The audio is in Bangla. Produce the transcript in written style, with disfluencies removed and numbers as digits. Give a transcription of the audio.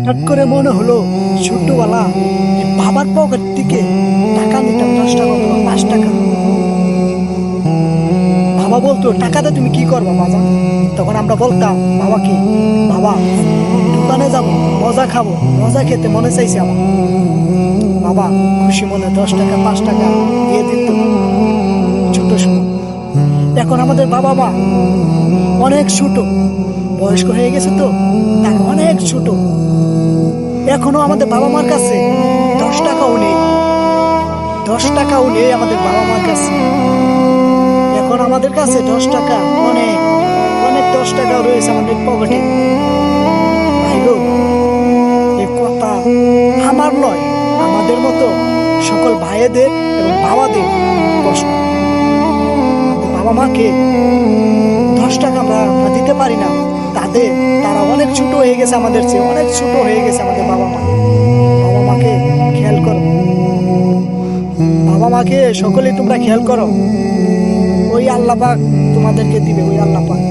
হঠাৎ করে মনে হলো ছোট্টবেলা এই বাবার পকেট থেকে টাকা নিতাম, 10 টাকা অথবা 5 টাকা। বাবা বলতো, টাকাতে তুমি কি করবা বাবা? তখন আমরা বলতাম বাবাকে, বাবা দোকানে যাবো, মজা খাবো, মজা খেতে মনে চাইছে আমার। বাবা খুশি মনে 10 টাকা 5 টাকা দিয়ে দিত ছোট সময়। এখন আমাদের বাবা মা অনেক ছোট, বয়স্ক হয়ে গেছে, তো তারা অনেক ছোট। এখনো আমাদের বাবা মার কাছে 10 টাকাও নেই, 10 টাকাও নেই আমাদের বাবা মার কাছে। এখন আমাদের কাছে 10 টাকা অনেক অনেক, 10 টাকাও রয়েছে আমাদের পকেটে। ভাই গো, এই কথা আমার নয়, আমাদের মতো সকল ভাইয়েদের এবং বাবাদের প্রশ্ন। আমাদের বাবা মাকে 10 টাকা আমরা দিতে পারি না, তারা অনেক ছোট হয়ে গেছে, আমাদের চেয়ে অনেক ছোট হয়ে গেছে আমাদের বাবা মা। বাবা মাকে খেয়াল করো, বাবা মাকে সকলেই তোমরা খেয়াল করো। ওই আল্লাহ পাক তোমাদেরকে দিবে, ওই আল্লাহ পাক।